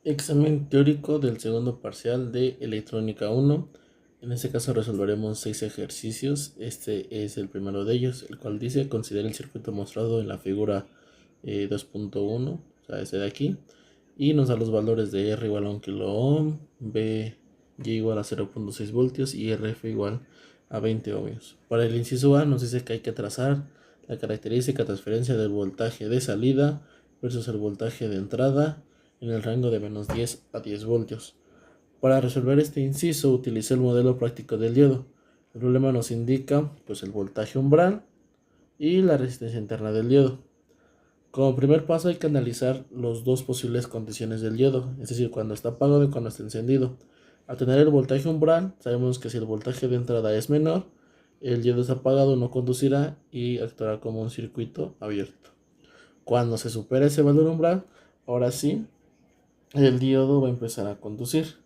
Examen teórico del segundo parcial de Electrónica 1. En este caso resolveremos 6 ejercicios. Este es el primero de ellos, el cual dice: considera el circuito mostrado en la figura 2.1, o sea, ese de aquí, y nos da los valores de R igual a 1 kilo ohm, B Y igual a 0.6 voltios y RF igual a 20 ohmios. Para el inciso A nos dice que hay que trazar la característica transferencia del voltaje de salida versus el voltaje de entrada en el rango de menos 10 a 10 voltios. Para resolver este inciso utilicé el modelo práctico del diodo. El problema nos indica pues el voltaje umbral y la resistencia interna del diodo. Como primer paso hay que analizar las dos posibles condiciones del diodo, es decir, cuando está apagado y cuando está encendido. Al tener el voltaje umbral, sabemos que si el voltaje de entrada es menor, el diodo es apagado, no conducirá y actuará como un circuito abierto. Cuando se supera ese valor umbral, ahora sí, el diodo va a empezar a conducir.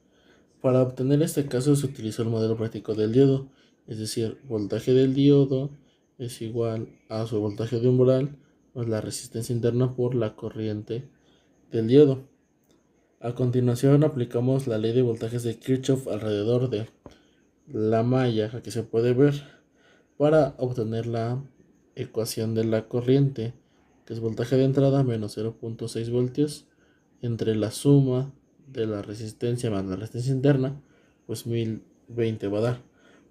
Para obtener este caso se utilizó el modelo práctico del diodo, es decir, voltaje del diodo es igual a su voltaje de umbral más la resistencia interna por la corriente del diodo. A continuación aplicamos la ley de voltajes de Kirchhoff alrededor de la malla, aquí se puede ver, para obtener la ecuación de la corriente, que es voltaje de entrada menos 0.6 voltios entre la suma de la resistencia más la resistencia interna, pues 1020 va a dar.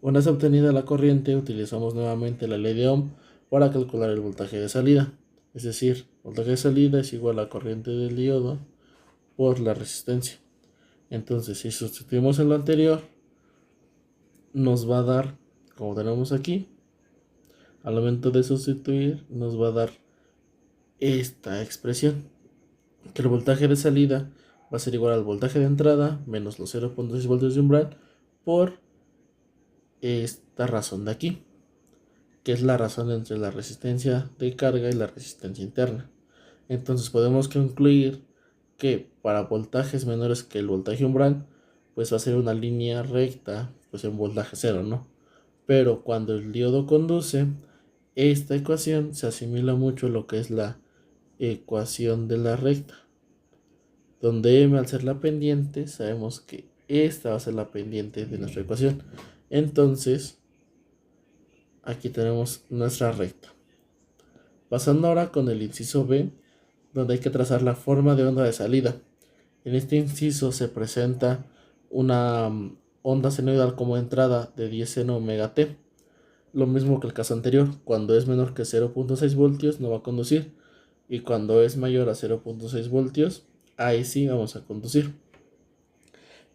Una vez obtenida la corriente, utilizamos nuevamente la ley de Ohm para calcular el voltaje de salida. Es decir, voltaje de salida es igual a la corriente del diodo por la resistencia. Entonces, si sustituimos en lo anterior, nos va a dar, como tenemos aquí, al momento de sustituir, nos va a dar esta expresión, que el voltaje de salida va a ser igual al voltaje de entrada menos los 0.6 voltios de umbral por esta razón de aquí, que es la razón entre la resistencia de carga y la resistencia interna. Entonces podemos concluir que para voltajes menores que el voltaje umbral, pues va a ser una línea recta, pues en voltaje cero, ¿no? Pero cuando el diodo conduce, esta ecuación se asimila mucho a lo que es la ecuación de la recta, donde m al ser la pendiente, sabemos que esta va a ser la pendiente de nuestra ecuación. Entonces, aquí tenemos nuestra recta. Pasando ahora con el inciso B, donde hay que trazar la forma de onda de salida. En este inciso se presenta una onda senoidal como entrada de 10 seno omega t. Lo mismo que el caso anterior, cuando es menor que 0.6 voltios no va a conducir, y cuando es mayor a 0.6 voltios, ahí sí vamos a conducir.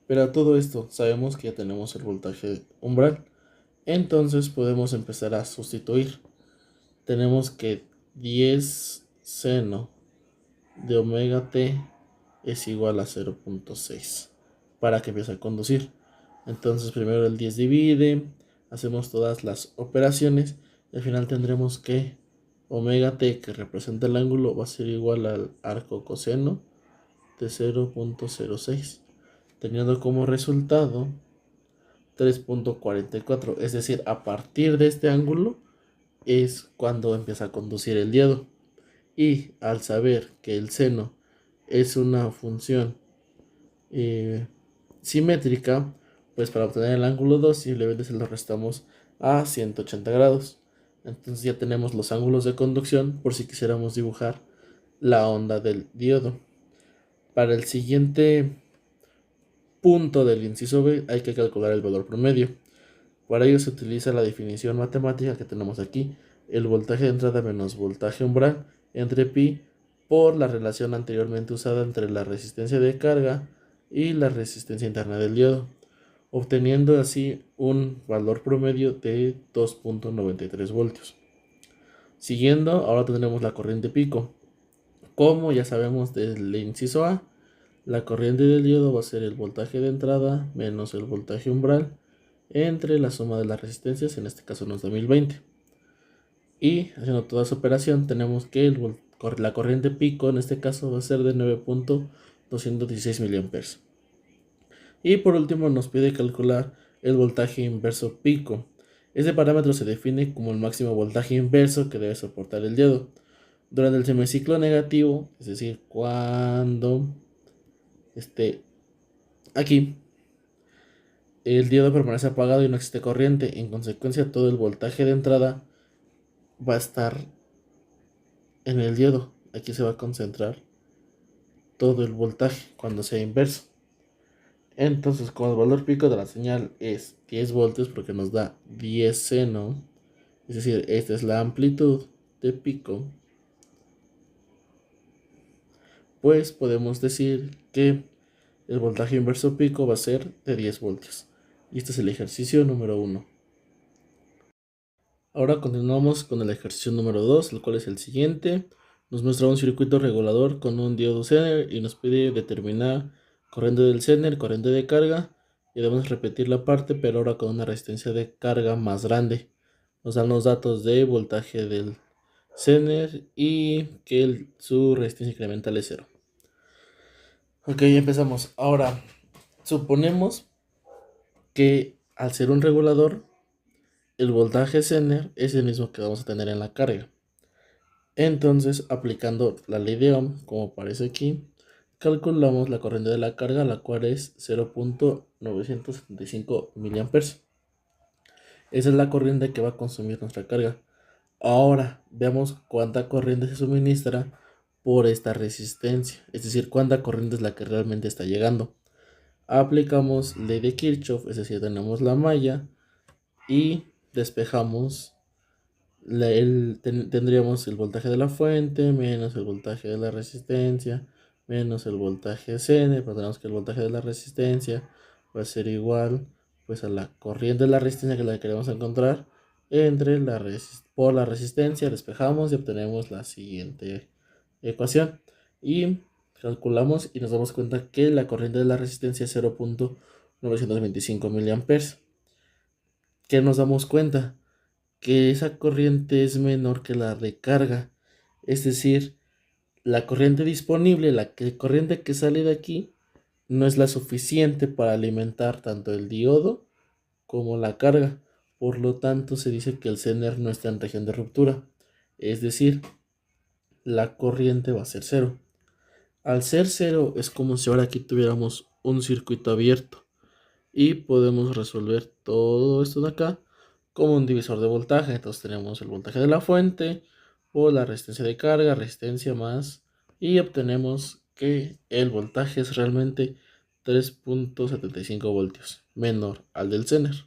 Pero a todo esto sabemos que ya tenemos el voltaje umbral, entonces podemos empezar a sustituir. Tenemos que 10 seno de omega t es igual a 0.6 para que empiece a conducir. Entonces primero el 10 divide, hacemos todas las operaciones y al final tendremos que omega t, que representa el ángulo, va a ser igual al arco coseno de 0.06, teniendo como resultado 3.44. Es decir, a partir de este ángulo es cuando empieza a conducir el diodo. Y al saber que el seno es una función simétrica, pues para obtener el ángulo 2 simplemente se lo restamos a 180 grados. Entonces ya tenemos los ángulos de conducción por si quisiéramos dibujar la onda del diodo. Para el siguiente punto del inciso B hay que calcular el valor promedio. Para ello se utiliza la definición matemática que tenemos aquí: el voltaje de entrada menos voltaje umbral entre pi por la relación anteriormente usada entre la resistencia de carga y la resistencia interna del diodo, obteniendo así un valor promedio de 2.93 voltios. Siguiendo, ahora tendremos la corriente pico. Como ya sabemos del inciso A, la corriente del diodo va a ser el voltaje de entrada menos el voltaje umbral entre la suma de las resistencias, en este caso nos da 1020. Y haciendo toda esa operación tenemos que la corriente pico en este caso va a ser de 9.216 mA. Y por último nos pide calcular el voltaje inverso pico. Este parámetro se define como el máximo voltaje inverso que debe soportar el diodo durante el semiciclo negativo, es decir, cuando Este, aquí el diodo permanece apagado y no existe corriente. En consecuencia, todo el voltaje de entrada va a estar en el diodo. Aquí se va a concentrar todo el voltaje cuando sea inverso. Entonces, como el valor pico de la señal es 10 voltios porque nos da 10 seno, es decir, esta es la amplitud de pico, pues podemos decir que el voltaje inverso pico va a ser de 10 voltios. Y este es el ejercicio número 1. Ahora continuamos con el ejercicio número 2, el cual es el siguiente. Nos muestra un circuito regulador con un diodo Zener y nos pide determinar corriente del Zener, corriente de carga, y debemos repetir la parte, pero ahora con una resistencia de carga más grande. Nos dan los datos de voltaje del Zener y que su resistencia incremental es 0. Ok, empezamos. Ahora, suponemos que al ser un regulador, el voltaje Zener es el mismo que vamos a tener en la carga. Entonces, aplicando la ley de Ohm, como aparece aquí, calculamos la corriente de la carga, la cual es 0.975 mA. Esa es la corriente que va a consumir nuestra carga. Ahora, veamos cuánta corriente se suministra por esta resistencia, es decir, cuánta corriente es la que realmente está llegando. Aplicamos ley de Kirchhoff, es decir, tenemos la malla y despejamos tendríamos el voltaje de la fuente menos el voltaje de la resistencia menos el voltaje Cn, pero tenemos que el voltaje de la resistencia va a ser igual pues a la corriente de la resistencia, que es la que queremos encontrar, por la resistencia. Despejamos y obtenemos la siguiente ecuación y calculamos y nos damos cuenta que la corriente de la resistencia es 0.925 miliamperes. ¿Qué nos damos cuenta? Que esa corriente es menor que la de carga, es decir, la corriente disponible, corriente que sale de aquí, no es la suficiente para alimentar tanto el diodo como la carga. Por lo tanto, se dice que el Zener no está en región de ruptura, es decir, la corriente va a ser cero. Al ser cero es como si ahora aquí tuviéramos un circuito abierto y podemos resolver todo esto de acá como un divisor de voltaje. Entonces tenemos el voltaje de la fuente por la resistencia de carga, resistencia más, y obtenemos que el voltaje es realmente 3.75 voltios, menor al del Zener.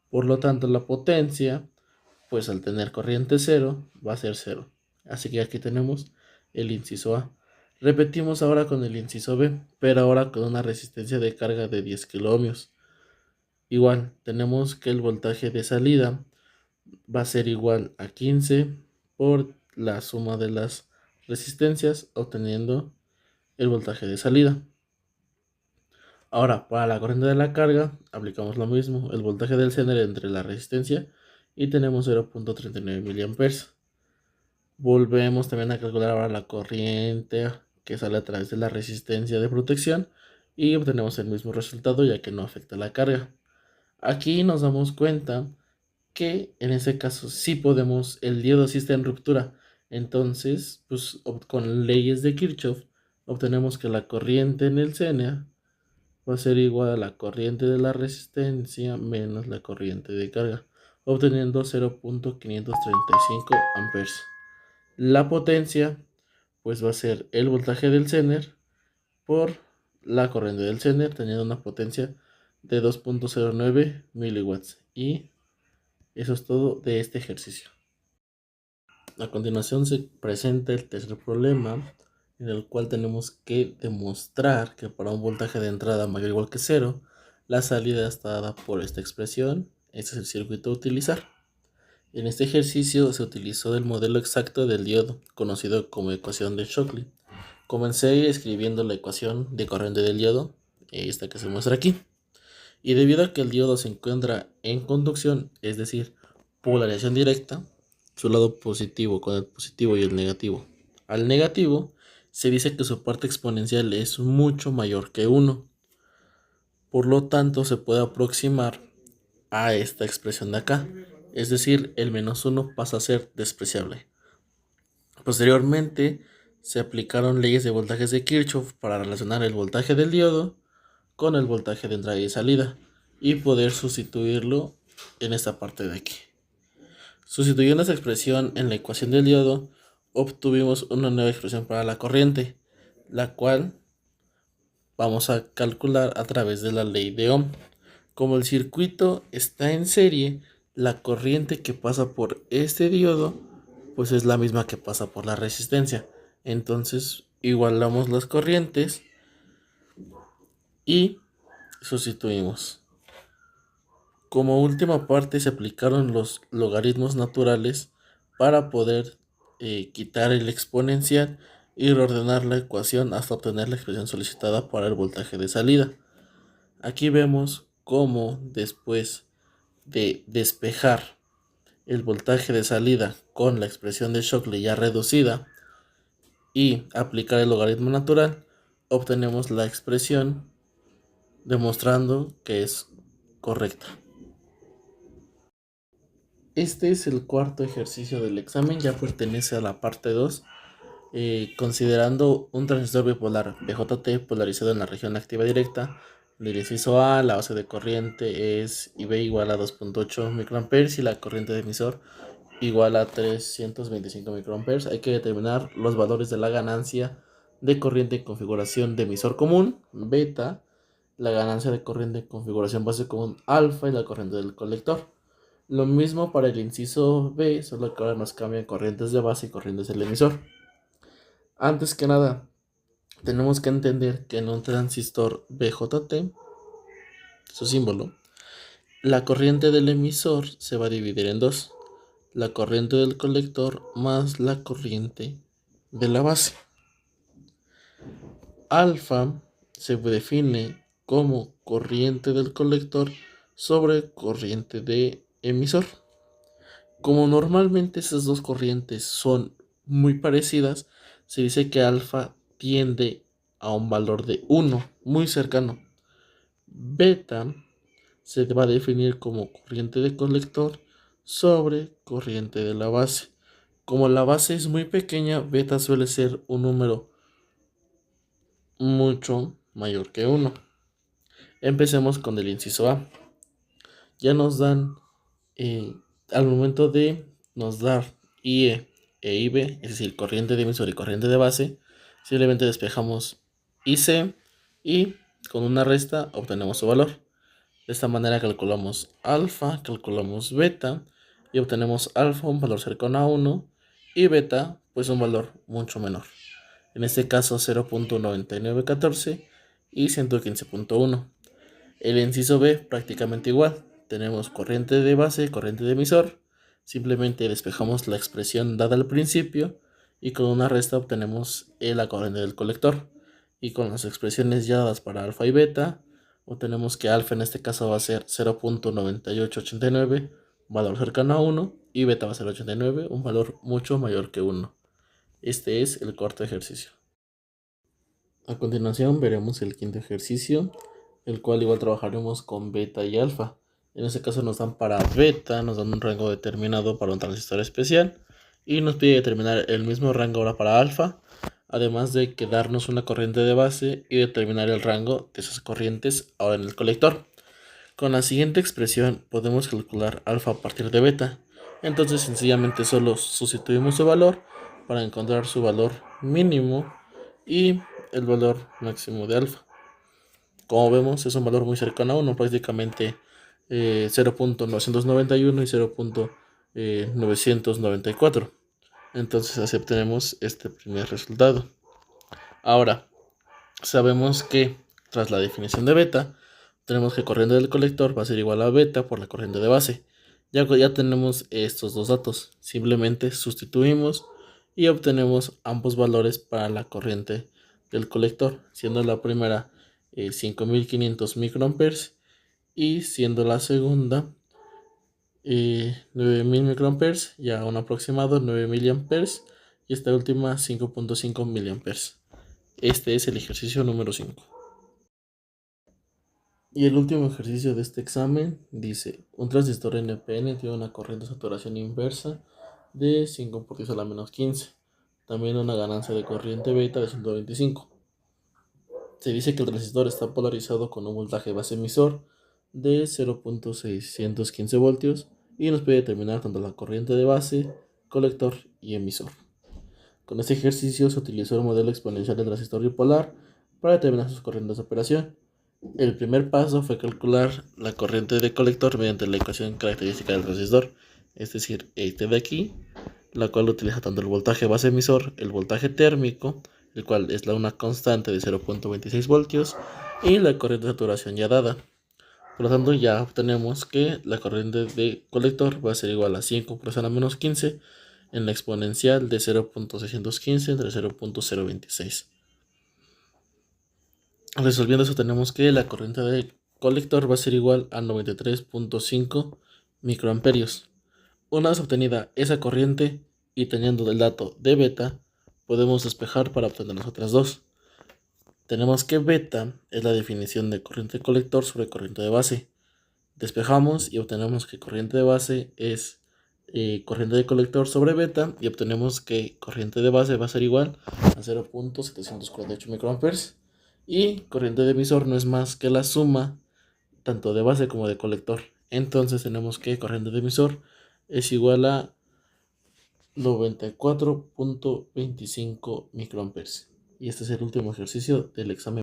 Por lo tanto, la potencia, pues al tener corriente cero, va a ser cero. Así que aquí tenemos el inciso A. Repetimos ahora con el inciso B, pero ahora con una resistencia de carga de 10 kiloohmios. Igual, tenemos que el voltaje de salida va a ser igual a 15 por la suma de las resistencias, obteniendo el voltaje de salida. Ahora, para la corriente de la carga, aplicamos lo mismo, el voltaje del Zener entre la resistencia, y tenemos 0.39 miliamperes. Volvemos también a calcular ahora la corriente que sale a través de la resistencia de protección y obtenemos el mismo resultado, ya que no afecta la carga. Aquí nos damos cuenta que en este caso sí podemos, el diodo sí está en ruptura. Entonces, pues con leyes de Kirchhoff obtenemos que la corriente en el Zener va a ser igual a la corriente de la resistencia menos la corriente de carga, obteniendo 0.535 amperes. La potencia pues va a ser el voltaje del Zener por la corriente del Zener, teniendo una potencia de 2.09 miliwatts. Y eso es todo de este ejercicio. A continuación se presenta el tercer problema, en el cual tenemos que demostrar que para un voltaje de entrada mayor o igual que 0, la salida está dada por esta expresión. Este es el circuito a utilizar. En este ejercicio se utilizó el modelo exacto del diodo, conocido como ecuación de Shockley. Comencé escribiendo la ecuación de corriente del diodo, esta que se muestra aquí. Y debido a que el diodo se encuentra en conducción, es decir, polarización directa, su lado positivo con el positivo y el negativo al negativo, se dice que su parte exponencial es mucho mayor que 1. Por lo tanto, se puede aproximar a esta expresión de acá, es decir, el -1 pasa a ser despreciable. Posteriormente, se aplicaron leyes de voltajes de Kirchhoff para relacionar el voltaje del diodo con el voltaje de entrada y salida y poder sustituirlo en esta parte de aquí. Sustituyendo esa expresión en la ecuación del diodo, obtuvimos una nueva expresión para la corriente, la cual vamos a calcular a través de la ley de Ohm. Como el circuito está en serie, la corriente que pasa por este diodo pues es la misma que pasa por la resistencia. Entonces igualamos las corrientes y sustituimos. Como última parte se aplicaron los logaritmos naturales para poder quitar el exponencial y reordenar la ecuación hasta obtener la expresión solicitada para el voltaje de salida. Aquí vemos cómo después de despejar el voltaje de salida con la expresión de Shockley ya reducida y aplicar el logaritmo natural, obtenemos la expresión demostrando que es correcta. Este es el cuarto ejercicio del examen, ya pertenece a la parte 2. Considerando un transistor bipolar BJT polarizado en la región activa directa, del inciso A, la base de corriente es IB igual a 2.8 microamperes y la corriente de emisor igual a 325 microamperes. Hay que determinar los valores de la ganancia de corriente en configuración de emisor común, beta, la ganancia de corriente en configuración base común, alfa, y la corriente del colector. Lo mismo para el inciso B, solo que ahora nos cambian corrientes de base y corrientes del emisor. Antes que nada, tenemos que entender que en un transistor BJT, su símbolo, la corriente del emisor se va a dividir en dos: la corriente del colector más la corriente de la base. Alfa se define como corriente del colector sobre corriente de emisor. Como normalmente esas dos corrientes son muy parecidas, se dice que alfa tiende a un valor de 1, muy cercano. Beta se va a definir como corriente de colector sobre corriente de la base. Como la base es muy pequeña, beta suele ser un número mucho mayor que 1. Empecemos con el inciso A. Ya nos dan, al momento de nos dar IE e IB, es decir, corriente de emisor y corriente de base, simplemente despejamos IC y con una resta obtenemos su valor. De esta manera calculamos alfa, calculamos beta y obtenemos alfa un valor cercano a 1 y beta pues un valor mucho menor. En este caso 0.9914 y 115.1. El inciso B prácticamente igual. Tenemos corriente de base, corriente de emisor. Simplemente despejamos la expresión dada al principio y con una resta obtenemos la corriente del colector. Y con las expresiones ya dadas para alfa y beta, obtenemos que alfa en este caso va a ser 0.9889, valor cercano a 1, y beta va a ser 89, un valor mucho mayor que 1. Este es el cuarto ejercicio. A continuación veremos el quinto ejercicio, el cual igual trabajaremos con beta y alfa. En este caso nos dan para beta, nos dan un rango determinado para un transistor especial y nos pide determinar el mismo rango ahora para alfa, además de que darnos una corriente de base y determinar el rango de esas corrientes ahora en el colector. Con la siguiente expresión podemos calcular alfa a partir de beta, entonces sencillamente solo sustituimos su valor para encontrar su valor mínimo y el valor máximo de alfa. Como vemos es un valor muy cercano a 1, prácticamente 0.991 y 0.994. Entonces así obtenemos este primer resultado. Ahora, sabemos que tras la definición de beta, tenemos que corriente del colector va a ser igual a beta por la corriente de base. Ya tenemos estos dos datos, simplemente sustituimos y obtenemos ambos valores para la corriente del colector, siendo la primera 5500 microamperes y siendo la segunda 9000 microamperes, ya un aproximado 9 miliamperes, y esta última 5.5 miliamperes. Este es el ejercicio número 5. Y el último ejercicio de este examen dice: un transistor NPN tiene una corriente de saturación inversa de 5 por 10 a la menos 15. también una ganancia de corriente beta de 125. Se dice que el resistor está polarizado con un voltaje base emisor de 0.615 voltios y nos puede determinar tanto la corriente de base, colector y emisor. Con este ejercicio se utilizó el modelo exponencial del resistor bipolar para determinar sus corrientes de operación. El primer paso fue calcular la corriente de colector mediante la ecuación característica del resistor, es decir, este de aquí, la cual utiliza tanto el voltaje base emisor, el voltaje térmico, el cual es una constante de 0.26 voltios, y la corriente de saturación ya dada. Por lo tanto, ya obtenemos que la corriente de colector va a ser igual a 5 por a la menos 15 en la exponencial de 0.615 entre 0.026. Resolviendo eso tenemos que la corriente de colector va a ser igual a 93.5 microamperios. Una vez obtenida esa corriente y teniendo el dato de beta, podemos despejar para obtener las otras dos. Tenemos que beta es la definición de corriente de colector sobre corriente de base. Despejamos y obtenemos que corriente de base es corriente de colector sobre beta y obtenemos que corriente de base va a ser igual a 0.748 microamperes y corriente de emisor no es más que la suma tanto de base como de colector. Entonces tenemos que corriente de emisor es igual a 94.25 microamperes. Y este es el último ejercicio del examen.